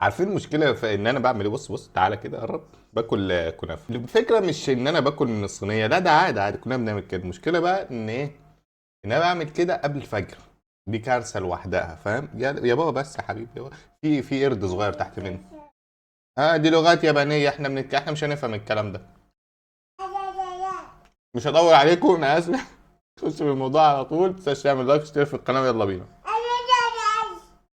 عارفين المشكله في ان انا بعمل ايه؟ بص تعالى كده قرب. باكل كنافه. الفكره مش ان انا باكل من الصينيه، ده عادي عادي، كنا بنعمل كده. المشكله بقى ان ايه؟ ان انا بعمل كده قبل الفجر. دي كارثه لوحدها، فاهم؟ يا بابا بس يا حبيبي يا بابا. في قرد صغير تحت مني. دي لغات يابانيه، احنا مش هنفهم الكلام ده. مش هدور عليكم، انا اسف. خش في الموضوع على طول. تنساش تعمل لايك وتشترك في القناه، يلا بينا.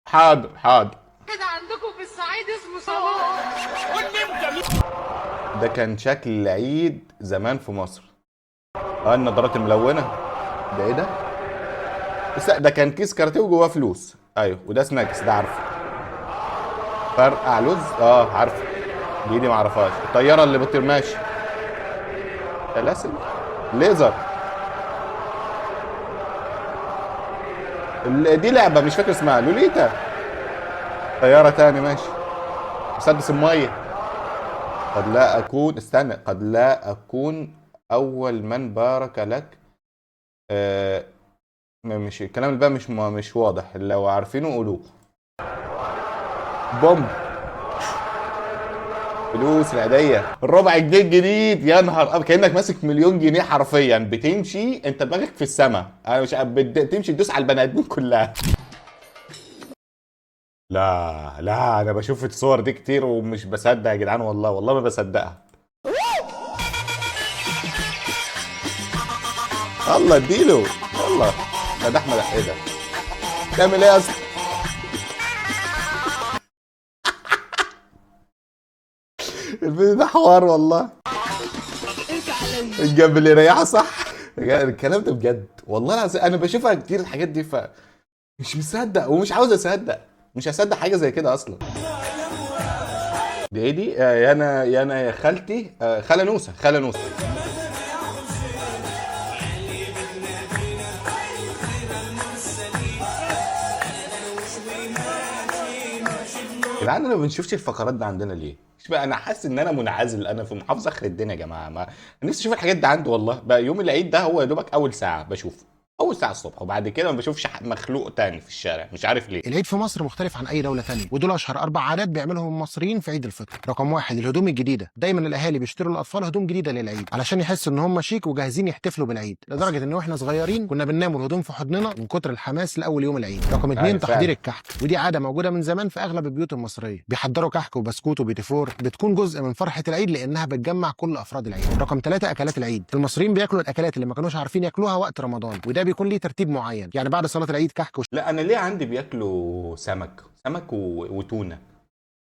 حاضر حاضر. كده عندكم في الصعيد اسمه صلاح والنمجة. ده كان شكل العيد زمان في مصر. النضارات الملونه. ده ايه ده؟ بس لا، ده كان كيس كاراتيه وجواه فلوس. ايوه، وده سناكس، ده عارفه. فرقع لوز، عارفه. دي ما اعرفهاش. الطياره اللي بتطير، ماشي. سلاسل. ليزر. دي لعبه مش فاكر اسمها، لوليتا. طياره تاني، ماشي. مسدس الميه. قد لا اكون، استنى، قد لا اكون اول من بارك لك. آه مش الكلام اللي بقى مش واضح، لو عارفينه قولوه. بومب. فلوس العيدية، الربع جنيه الجديد، يا نهار ابيض، كانك ماسك مليون جنيه حرفيا. بتمشي انت دماغك في السماء، انا مش تمشي تدوس على البني ادمين كلها. لا لا، انا بشوف الصور دي كتير ومش بصدق يا جدعان، والله والله ما بصدقها. الله اديله. يلا. ده احمد، ايه ده؟ تعمل ايه يا اسطى؟ الفيديو ده حوار والله. الجنب اللي يريحها، صح. الكلام ده بجد والله العظيم، انا بشوفها كتير الحاجات دي، مش مصدق ومش عاوز اصدق. مش هصدق حاجه زي كده اصلا. دي ايه دي؟ يا انا يا خالتي، خاله نوسه، خاله نوسه. يا جدعان، انا ما بنشوفش الفقرات دي عندنا ليه؟ مش بقى، انا حاسس ان انا منعزل، انا في محافظه اخر الدنيا يا جماعه. ما أنا نفسي اشوف الحاجات دي عنده والله. بقى يوم العيد ده هو يا دوبك اول ساعه بشوفه. اول ساعه الصبح، وبعد كده ما بشوفش مخلوق تاني في الشارع، مش عارف ليه. العيد في مصر مختلف عن اي دوله ثانيه، ودول اشهر 4 عادات بيعملهم المصريين في عيد الفطر. رقم 1، الهدوم الجديده. دايما الاهالي بيشتروا للاطفال هدوم جديده للعيد علشان يحسوا ان هم شيك وجاهزين يحتفلوا بالعيد، لدرجه ان واحنا صغيرين كنا بننام والهدوم في حضننا من كتر الحماس لاول يوم العيد. رقم 2، ايوه تحضير فعلا. الكحك، ودي عاده موجوده من زمان في اغلب البيوت المصريه. بيحضروا كحك وبسكوت وبيتيفور، بتكون جزء من فرحه العيد لانها بتجمع كل افراد العيد. رقم 3، اكلات العيد. المصريين بياكلوا الاكلات اللي ما كانوش عارفين ياكلوها وقت رمضان، وده بيكون ليه ترتيب معين. يعني بعد صلاه العيد كحك لا، انا ليه عندي بياكلوا سمك وتونه.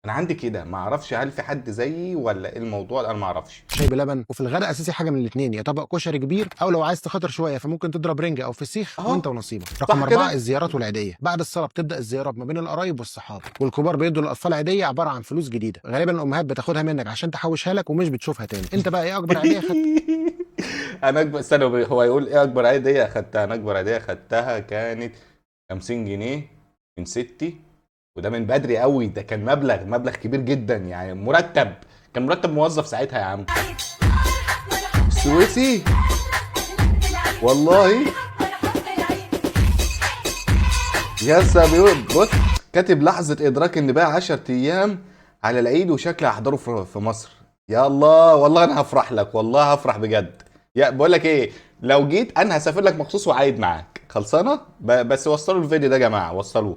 انا عندي كده، ما اعرفش هل في حد زيي ولا ايه الموضوع ده، انا ما اعرفش. شاي بلبن. وفي الغداء اساسي حاجه من الاثنين، يا طبق كشري كبير، او لو عايز تخاطر شويه فممكن تضرب رنجه او فسيخ اهو. وانت ونصيبك. رقم صح 4، كده. الزيارات والعيديه. بعد الصلاه بتبدا الزيارات ما بين القرايب والصحاب، والكبار بيدوا للاطفال عيديه عباره عن فلوس جديده. غالبا الامهات بتاخدها منك عشان تحوشها لك ومش بتشوفها تاني. انت بقى ايه اكبر عيديه خدت؟ انا اكبر، استنى، هو يقول ايه اكبر عيديه اخدتها؟ انا اكبر عيديه اخدتها كانت 50 جنيه من ستي. وده من بدري قوي، ده كان مبلغ كبير جدا يعني، مرتب. كان مرتب موظف ساعتها يا عم. السويسي. والله. ياسا بيقول بص، كاتب لحظة إدراك إن بقى 10 أيام على العيد وشكلي هحضره في مصر. يا الله، والله أنا هفرح لك، والله هفرح بجد. يا بقول لك إيه، لو جيت أنا هسافر لك مخصوص وعايد معاك خلصانة. بس وصلوا الفيديو ده يا جماعة، وصلوه.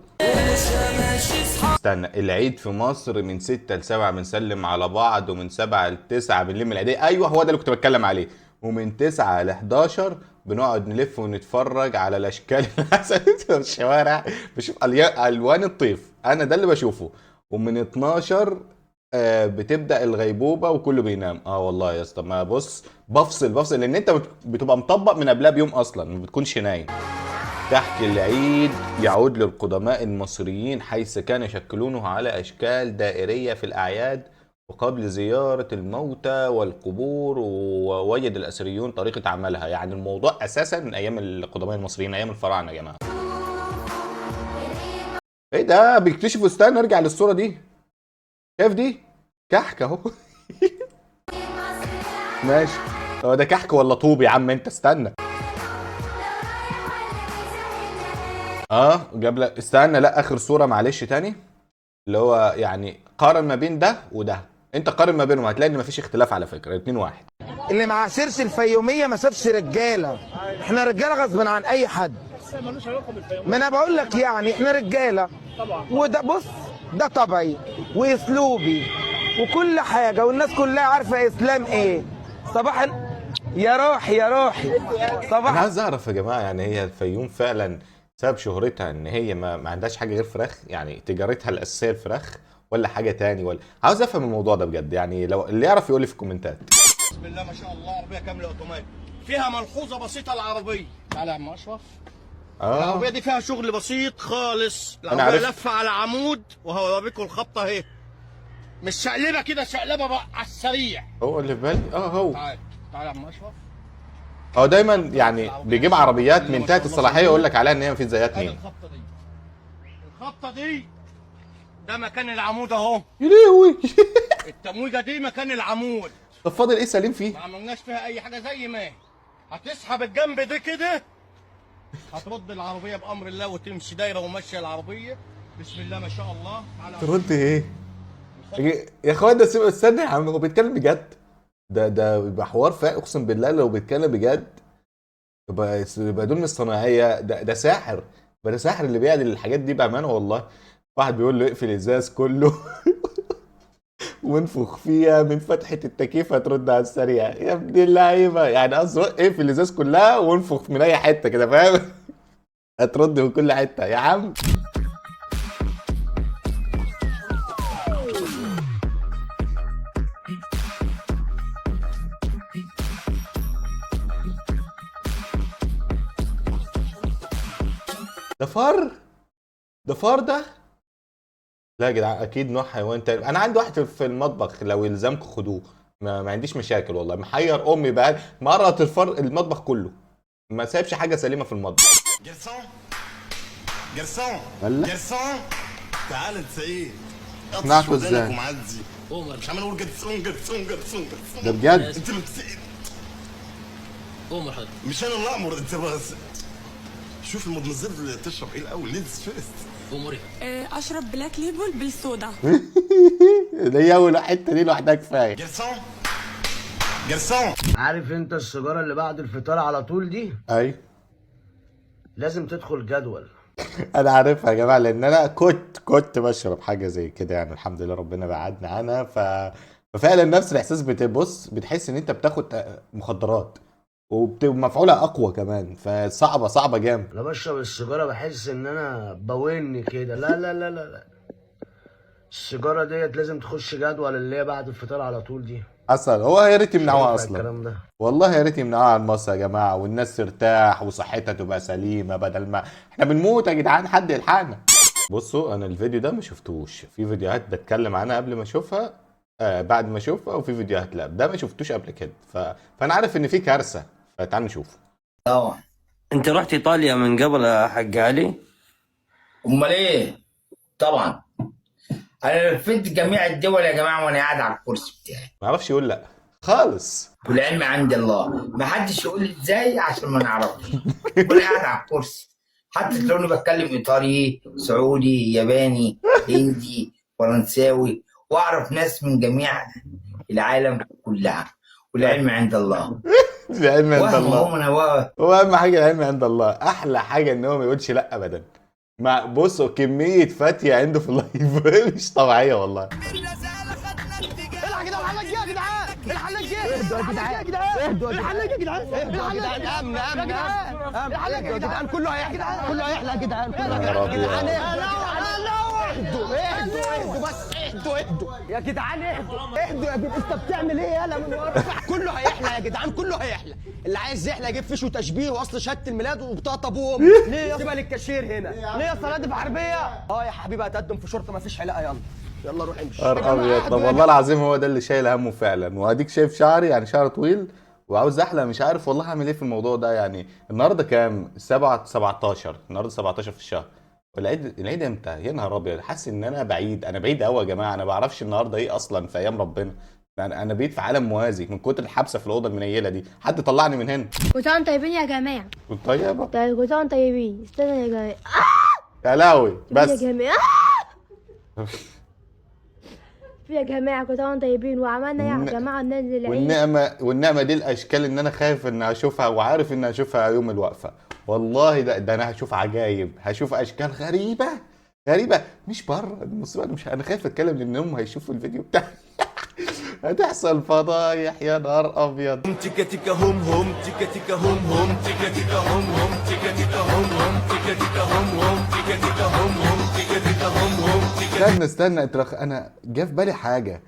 استنى، العيد في مصر من 6 ل 7 بنسلم على بعض، ومن 7 ل 9 بنلم العيدية. أيوه، هو ده اللي كنت بتكلم عليه. ومن 9 ل 11 بنقعد نلف ونتفرج على الاشكال اللي حصلت في الشوارع. بشوف الوان الطيف، انا ده اللي بشوفه. ومن 12 بتبدا الغيبوبه وكله بينام. والله يا اسطى، ما بص، بفصل لان انت بتبقى مطبق من قبلها بيوم اصلا، ما بتكونش نايم. كحك العيد يعود للقدماء المصريين، حيث كانوا يشكلونه على اشكال دائريه في الاعياد وقبل زيارة الموتى والقبور، ووجد الأثريون طريقة عملها. يعني الموضوع أساسا من أيام القدماء المصريين، أيام الفراعنة يا جماعة. إيه ده؟ بيكتشفوا، استنى نرجع للصورة دي. شايف دي؟ كحك أهو. ماشي. هو ده كحك ولا طوب يا عم أنت؟ استنى. جاب لك، استنى، لا آخر صورة معلش تاني. اللي هو يعني قارن ما بين ده وده، انت قارن ما بينهم هتلاقي ان مفيش اختلاف على فكره، الاتنين واحد. اللي ما عاشرش الفيوميه ما شافش رجاله. احنا رجاله غصب عن اي حد. ما انا بقول لك يعني احنا رجاله. وده بص، ده طبعي واسلوبي وكل حاجه، والناس كلها عارفه اسلام ايه. صباح يا روحي يا روحي انا صباح. عايز اعرف يا جماعه، يعني هي الفيوم فعلا سبب شهرتها ان هي ما عندهاش حاجه غير فراخ؟ يعني تجارتها الاساسيه الفراخ ولا حاجه تاني؟ ولا عاوز افهم الموضوع ده بجد، يعني لو اللي يعرف يقول لي في الكومنتات. بسم الله ما شاء الله، عربيه كامله اوتوماتيك. فيها ملحوظه بسيطه العربيه. تعالى يا عم اشرف. العربيه دي فيها شغل بسيط خالص. أنا العربيه عرفت. لفه على عمود، وهوريكم الخبطه اهي. مش شقلبه كده، شقلبه بقى على السريع. هو اللي في بالي هو تعالى تعالى يا عم اشرف. هو دايما يعني بيجيب عربيات منتهيه الصلاحيه يقول لك عليها ان هي مفيش زيها ادي اتنين. الخبطه دي. الخبطه دي ده مكان العمود اهو. يا لهوي التمويجه دي مكان العمود. طب فاضل ايه سليم فيه؟ ما عملناش فيها اي حاجه زي ما هي. هتسحب الجنب دي كده، هترد العربيه بامر الله وتمشي دايره وماشيه العربيه. بسم الله ما شاء الله. تعالى ترد ايه؟ يا اخوان ده استنى يا عم، هو بيتكلم بجد؟ ده يبقى حوار فاق، اقسم بالله لو بيتكلم بجد يبقى دول مش صناعيه، ده ساحر. يبقى ده ساحر اللي بيعمل الحاجات دي بامانه والله. واحد بيقول له اقفل الازاز كله وانفخ فيها من فتحه التكييف هترد على السريع. يا ابن اللعيبه، يعني قصدي اقفل الازاز كلها وانفخ من اي حته كده، فاهم؟ هترد من كل حته يا عم. ده فار؟ ده فار ده؟ لا يا جدعان اكيد نوع حيوان تاني. انا عندي واحد في المطبخ لو يلزمكم خدوه، ما عنديش مشاكل والله. محير امي بقى مرت الفار المطبخ كله، ما سايبش حاجه سليمه في المطبخ. جرسون جرسون ولا؟ جرسون تعال انت سعيد. اقنعكوا ازاي؟ ومعزي مش عمال اقول جرسون جرسون جرسون جرسون. ده بجد؟ انت اللي بتسعد. قوم حد مش انا اللي امر، انت بس شوف المدمزيل تشرب ايه الاول. ليدز فيرست. قوم مريح. اشرب بلاك ليبل بالصودا. دي اول حته دي لوحدها كفايه. جرسون جرسون. عارف انت السيجاره اللي بعد الفطار على طول دي ايوه لازم تدخل جدول. انا عارفها يا جماعه، لان انا كنت بشرب حاجه زي كده، يعني الحمد لله ربنا بعدنا عنها. ففعلا نفس الاحساس، بتبص بتحس ان انت بتاخد مخدرات ومفعولها اقوى كمان، صعبه جامد. انا بشرب السيجاره بحس ان انا بوني كده. لا لا لا لا لا، السيجاره ديت لازم تخش جدول، اللي هي بعد الفطار على طول دي. اصلا هو يا ريت يمنعوها شايف اصلا، الكلام ده. والله يا ريت يمنعوها عن مصر يا جماعه، والناس ترتاح وصحتها تبقى سليمه، بدل ما احنا بنموت يا جدعان، حد يلحقنا. بصوا انا الفيديو ده ما شفتوش، في فيديوهات بتكلم عنها قبل ما اشوفها، بعد ما اشوفها، وفي فيديوهات لا، ده ما شفتوش قبل كده. فانا عارف ان في كارثه، فتعال نشوف. انت رحت ايطاليا من قبل يا حق علي؟ امال ايه؟ طبعا انا لفيت جميع الدول يا جماعه وانا قاعد على الكرسي بتاعي. ما اعرفش يقول لا خالص. والعلم عند الله، ما حدش يقول لي ازاي عشان ما نعرفش. وانا قاعد على الكرسي، حتى تلاقوني بتكلم ايطالي، سعودي، ياباني، هندي، فرنساوي، واعرف ناس من جميع العالم كلها. والعلم عند الله. العلم عند الله. هو اهم حاجه العلم عند الله. احلى حاجه ان هو ما يقولش لا ابدا. ما بصوا كميه فاتيه عنده في اللايف مش طبيعيه والله. الحق كده الحلاق جه يا جدعان. الحلاق جه. اهدوا يا جدعان. اهدوا يا جدعان. الحلاق يا جدعان. اهدوا يا جدعان. امن الحلاق يا جدعان. كله هيحلق، كله هيحلق يا جدعان. اهدوا بس. اهدوا يا جدعان. اهدوا يا جدعان. انت بتعمل ايه يالا من ورا؟ كله هيحلق يا جدعان، كله هيحلق. اللي عايز يحلق يجيب فيش وتشبيه واصل شهاده الميلاد وبطاقه ابوهم. ليه سيبها للكاشير هنا؟ ليه يا صلاه في عربيه؟ يا حبيبي هتقدم في شرطه مفيش حلاقه. يلا روح امشي. ابيض. طب والله العظيم هو ده اللي شايل همه فعلا. واديك شايف شعري، يعني شعر طويل وعاوز احلى، مش عارف والله اعمل ايه في الموضوع ده. يعني النهارده كام؟ 17. النهارده 17 في الشهر. العيد امتى؟ يا نهار ابيض. حاسس ان انا بعيد قوي يا جماعه. انا ما بعرفش النهارده ايه اصلا في ايام ربنا. انا بقيت في عالم موازي من كتر الحبسه في الاوضه المنيله دي. حد طلعني من هنا. كل سنه وانتم طيبين يا جماعه. كنت طيبه. كل سنه وانتم طيبين. استنى يا جماعه. يا لهوي بس. يا جماعه. يا جماعة كنتوا وانتم طيبين وعملنا يا جماعة ننزل العيد. والنعمه دي الاشكال ان انا خايف ان اشوفها وعارف ان اشوفها يوم الوقفه. والله ده انا هشوف عجايب، هشوف اشكال غريبه غريبه مش بره المصيبه. انا خايف اتكلم لان هم هيشوفوا الفيديو بتاعي. هتحصل فضايح يا نهار ابيض. تيكا تيكا هم هم تيكا تيكا هم هم تيكا تيكا هم هم تيكا تيكا هم هم تيكا تيكا هم هم تيكا تيكا هم هم تيكا تيكا هم هم استنى انا جه في بالي حاجه.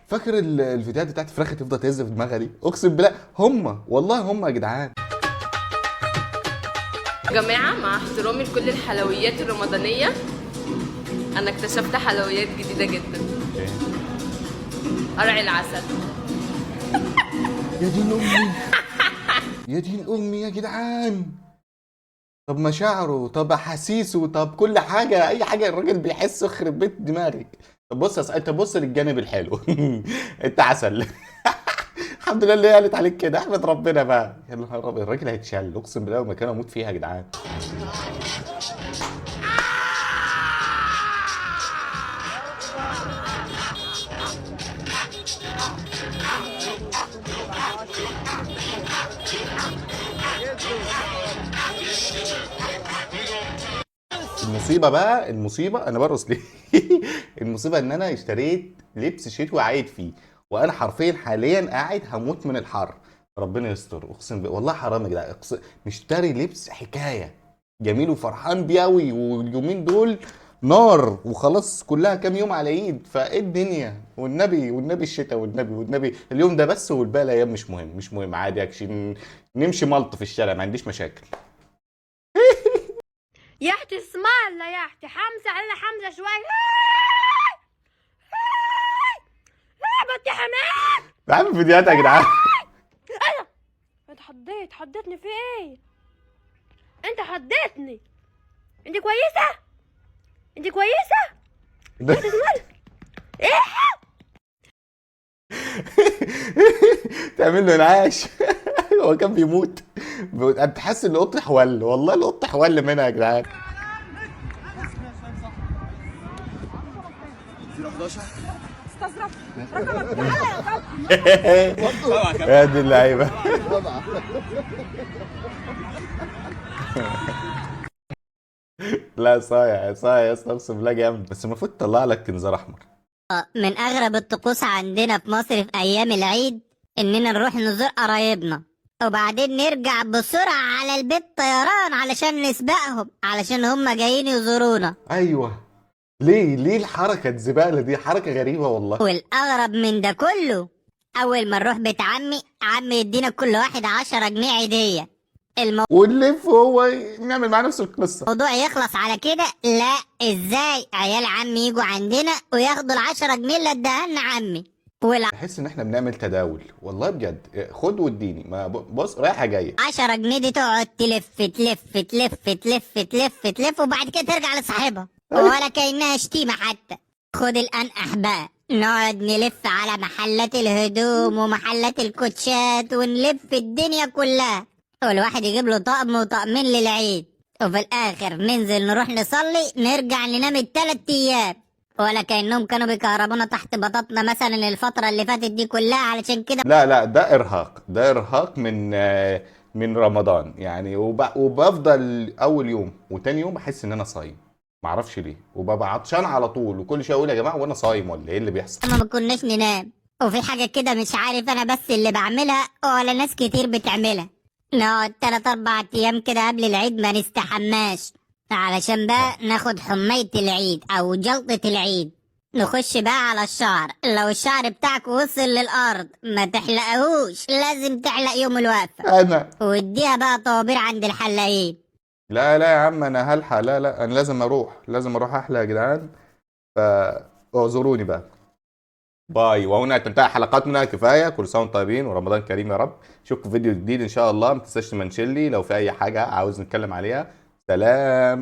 فاكر الفيديوهات بتاعت الفراخ تفضل تهز في دماغها دي؟ اقسم بالله والله هم يا جدعان. يا جماعة مع احترامي لكل الحلويات الرمضانية، أنا اكتشفت حلويات جديدة جدا. قرع العسل. يا دين امي يا دين امي يا جدعان. طب مشاعره، طب احاسيسه، طب كل حاجه، اي حاجه الراجل بيحس يخرب بيت دماغك. طب بص انت بص للجانب الحلو. انت عسل. الحمد لله اللي قالت عليك كده، احمد ربنا بقى. يا نهار ابيض الراجل هيتشل اقسم بالله ومكانه اموت فيها يا جدعان. المصيبه انا برقص ليه؟ المصيبه ان انا اشتريت لبس شتوي عايد فيه، وانا حرفيا حاليا قاعد هموت من الحر. ربنا يستر اقسم بالله والله حرام يا جدعان. مشتري لبس حكايه جميل وفرحان بيه قوي، واليومين دول نار وخلاص كلها كام يوم على عيد. فايه الدنيا والنبي الشتاء والنبي اليوم ده بس، والباقي الايام مش مهم عادي. اكشن نمشي ملط في الشارع ما عنديش مشاكل. يا اختي اسم الله يا اختي حمزة علينا حمزة شوية. بطي حمام. بعمل فيديوهات يا جدعان. انا انت حضيتني في ايه؟ انت حضيتني. انت كويسة؟ انت ايه؟ تعمل له انعاش. هو كان بيموت. انت حاسس ان القط حول، والله القط حول منها يا جدعان. 011 استظرف رقمك تعالى يا دي اللعيبه. لا صايع يا اسطى اقسم بالله جامد، بس المفروض تطلع لك كنزار احمر. من اغرب الطقوس عندنا في مصر في ايام العيد اننا نروح نزور قرايبنا وبعدين نرجع بسرعة على البيت طيران علشان نسبقهم علشان هم جايين يزورونا. ايوه ليه الحركة الزبالة دي؟ حركة غريبة والله. والاغرب من ده كله اول ما نروح بيت عمي يدينا كل واحد 10 جنيه عيدية. ونلف هو نعمل معاه نفس القصة. الموضوع يخلص على كده؟ لا، ازاي عيال عمي يجوا عندنا وياخدوا ال10 جنيه اللي اداها لنا عمي؟ بحس ان احنا بنعمل تداول والله بجد. خد واديني، ما بص رايحة جاية. 10 جنيه دي تقعد تلف وبعد كده ترجع لصاحبها ولا كأنها شتيمة حتى. خد الأنقح بقى، نقعد نلف على محلات الهدوم ومحلات الكوتشات ونلف الدنيا كلها، والواحد يجيب له طقم وطقمين للعيد، وفي الآخر ننزل نروح نصلي نرجع ننام ال3 أيام ولا كأنهم كانوا بيكهربونا تحت بطاطنا مثلا الفترة اللي فاتت دي كلها. علشان كده لا ده إرهاق من رمضان يعني. وبفضل أول يوم وتاني يوم أحس إن أنا صايم، معرفش ليه، وببقى عطشان على طول وكل شويه اقول يا جماعه وانا صايم ولا ايه اللي بيحصل؟ ما كناش ننام. وفي حاجه كده مش عارف انا بس اللي بعملها ولا ناس كتير بتعملها، نقعد 3-4 ايام كده قبل العيد ما نستحماش علشان بقى ناخد حمية العيد او جلطة العيد، نخش بقى على الشعر. لو الشعر بتاعك وصل للارض ما تحلقهوش، لازم تحلق يوم الوقفه انا واديها بقى طوابير عند الحلاقين. لا يا عم انا هلحق، لا انا لازم اروح احلق يا جدعان، فاعذروني بقى. باي. وهنا تنتهي حلقاتنا، كفايه. كل سنه وانتم طيبين ورمضان كريم يا رب. اشوفكم في فيديو جديد ان شاء الله. ما تنساش تمنشن لي لو في اي حاجه عاوز نتكلم عليها. سلام.